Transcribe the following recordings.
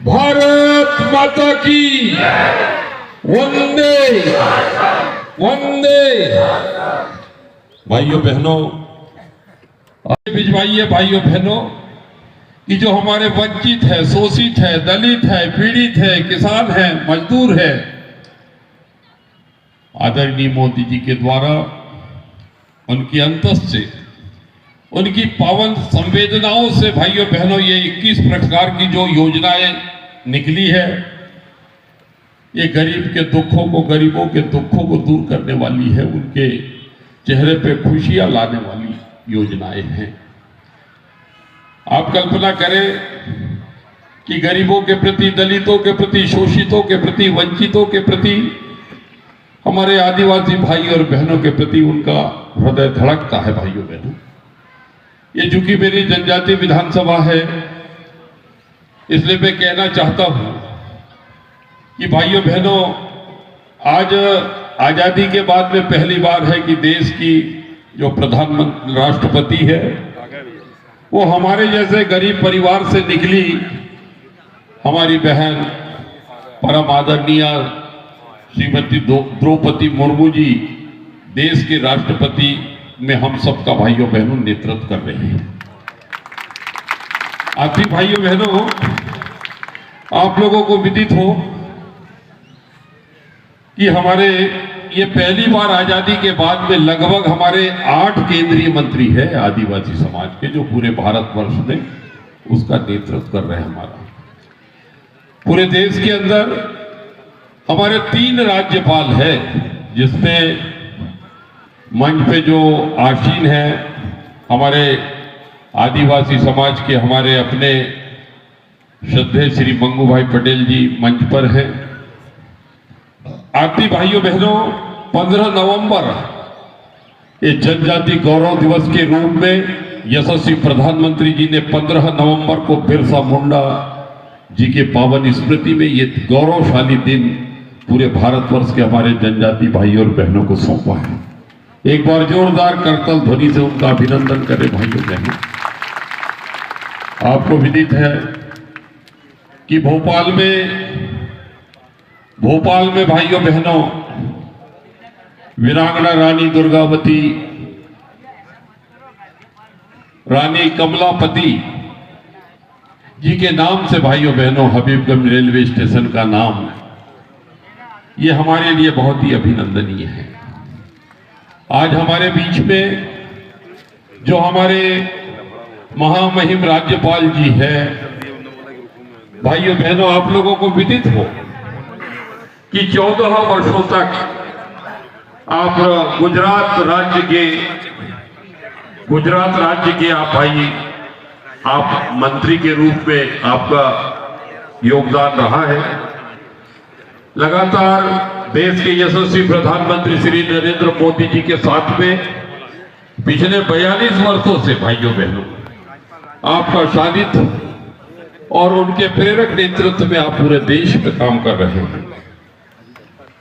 भारत माता की वंदे वंदे। भाइयों बहनों, भिजवाइए भाइयों बहनों कि जो हमारे वंचित है, शोषित है, दलित है, पीड़ित है, किसान है, मजदूर है, आदरणीय मोदी जी के द्वारा उनकी अंतस से, उनकी पावन संवेदनाओं से भाइयों बहनों ये 21 प्रकार की जो योजनाएं निकली है, ये गरीब के दुखों को, गरीबों के दुखों को दूर करने वाली है, उनके चेहरे पे खुशियां लाने वाली योजनाएं हैं। आप कल्पना करें कि गरीबों के प्रति, दलितों के प्रति, शोषितों के प्रति, वंचितों के प्रति, हमारे आदिवासी भाई और बहनों के प्रति उनका हृदय धड़कता है। भाइयों बहनों, ये चूंकि मेरी जनजातीय विधानसभा है, इसलिए मैं कहना चाहता हूं कि भाइयों बहनों, आज आजादी के बाद में पहली बार है कि देश की जो प्रधानमंत्री, राष्ट्रपति है, वो हमारे जैसे गरीब परिवार से निकली हमारी बहन परम आदरणीय श्रीमती द्रौपदी मुर्मू जी देश के राष्ट्रपति में हम सबका भाइयों बहनों नेतृत्व कर रहे हैं। आखिर भाइयों बहनों, आप लोगों को विदित हो कि हमारे ये पहली बार आजादी के बाद में लगभग हमारे 8 केंद्रीय मंत्री हैं आदिवासी समाज के, जो पूरे भारतवर्ष में उसका नेतृत्व कर रहे हैं। हमारा पूरे देश के अंदर हमारे 3 राज्यपाल हैं, जिसमें मंच पे जो आसीन है हमारे आदिवासी समाज के हमारे अपने श्रद्धेय श्री मंगू भाई पटेल जी मंच पर हैं। आरती भाइयों बहनों, 15 नवंबर ये जनजाति गौरव दिवस के रूप में यशस्वी प्रधानमंत्री जी ने 15 नवंबर को बिरसा मुंडा जी के पावन स्मृति में ये गौरवशाली दिन पूरे भारतवर्ष के हमारे जनजाति भाइयों और बहनों को सौंपा है। एक बार जोरदार करतल ध्वनि से उनका अभिनंदन करें भाइयों बहनों। आपको विदित है कि भोपाल में भाइयों बहनों वीरांगना रानी दुर्गावती, रानी कमलापति जी के नाम से भाइयों बहनों हबीबगंज रेलवे स्टेशन का नाम, ये हमारे लिए बहुत ही अभिनंदनीय है। आज हमारे बीच में जो हमारे महामहिम राज्यपाल जी हैं, भाइयों बहनों, आप लोगों को विदित हो कि 14 वर्षों तक आप गुजरात राज्य के आप भाई, आप मंत्री के रूप में आपका योगदान रहा है। लगातार देश के यशस्वी प्रधानमंत्री श्री नरेंद्र मोदी जी के साथ में पिछले 42 वर्षों से भाइयों बहनों आपका सानिध्य और उनके प्रेरक नेतृत्व में आप पूरे देश में काम कर रहे हैं।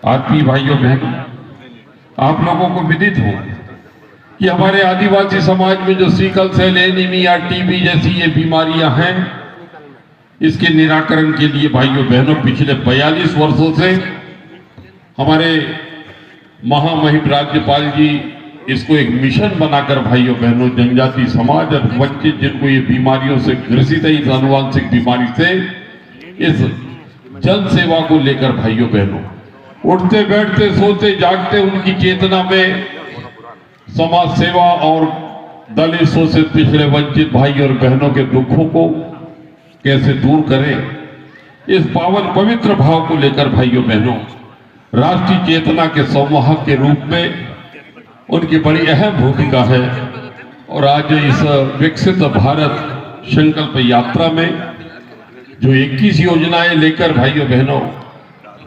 आत्मीय भाइयों बहनों, आप लोगों को विदित हो कि हमारे आदिवासी समाज में जो सिकल सेल एनीमिया, टीबी जैसी ये बीमारियां हैं, इसके निराकरण के लिए भाइयों बहनों पिछले 42 वर्षों से हमारे महामहिम राज्यपाल जी इसको एक मिशन बनाकर भाइयों बहनों जनजाति समाज और वंचित जिनको ये बीमारियों से ग्रसित है, इस आनुवांशिक बीमारी से, इस जन सेवा को लेकर भाइयों बहनों उठते बैठते सोते जागते उनकी चेतना में समाज सेवा और दलित शोषित पिछड़े वंचित भाई और बहनों के दुखों को कैसे दूर करें, इस पावन पवित्र भाव को लेकर भाइयों बहनों राष्ट्रीय चेतना के संवाहक के रूप में उनकी बड़ी अहम भूमिका है। और आज इस विकसित भारत संकल्प यात्रा में जो 21 योजनाएं लेकर भाइयों बहनों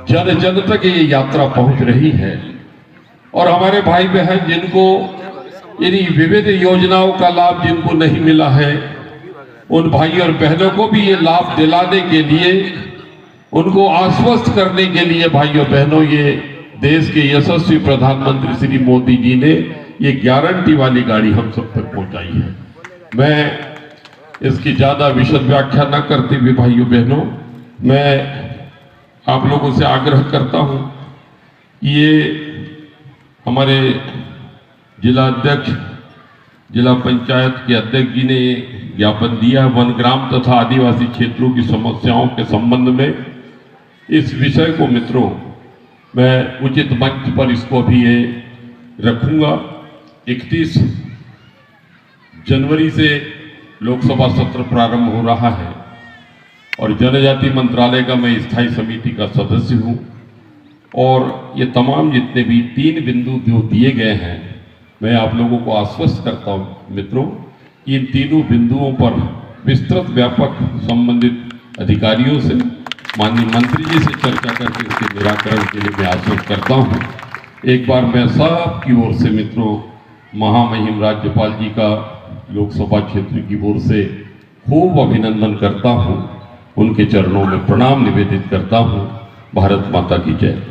जन जन तक ये यात्रा पहुंच रही है, और हमारे भाई बहन जिनको इन्हीं विविध योजनाओं का लाभ जिनको नहीं मिला है, उन भाई और बहनों को भी ये लाभ दिलाने के लिए, उनको आश्वस्त करने के लिए भाइयों बहनों ये देश के यशस्वी प्रधानमंत्री श्री मोदी जी ने ये गारंटी वाली गाड़ी हम सब तक पहुंचाई है। मैं इसकी ज्यादा विशद व्याख्या न करते हुए भाइयों बहनों मैं आप लोगों से आग्रह करता हूं, ये हमारे जिला अध्यक्ष, जिला पंचायत के अध्यक्ष जी ने ज्ञापन दिया है वन ग्राम तथा आदिवासी क्षेत्रों की समस्याओं के संबंध में। इस विषय को मित्रों मैं उचित मंच पर इसको अभी ये रखूंगा। 31 जनवरी से लोकसभा सत्र प्रारंभ हो रहा है और जनजाति मंत्रालय का मैं स्थायी समिति का सदस्य हूं और ये तमाम जितने भी 3 बिंदु जो दिए गए हैं, मैं आप लोगों को आश्वस्त करता हूं मित्रों, इन तीनों बिंदुओं पर विस्तृत व्यापक संबंधित अधिकारियों से, माननीय मंत्री जी से चर्चा करके इसके निराकरण के लिए मैं आश्वस्त करता हूं। एक बार मैं सबकी ओर से मित्रों महामहिम राज्यपाल जी का लोकसभा क्षेत्र की ओर से खूब अभिनंदन करता हूं, उनके चरणों में प्रणाम निवेदित करता हूं। भारत माता की जय।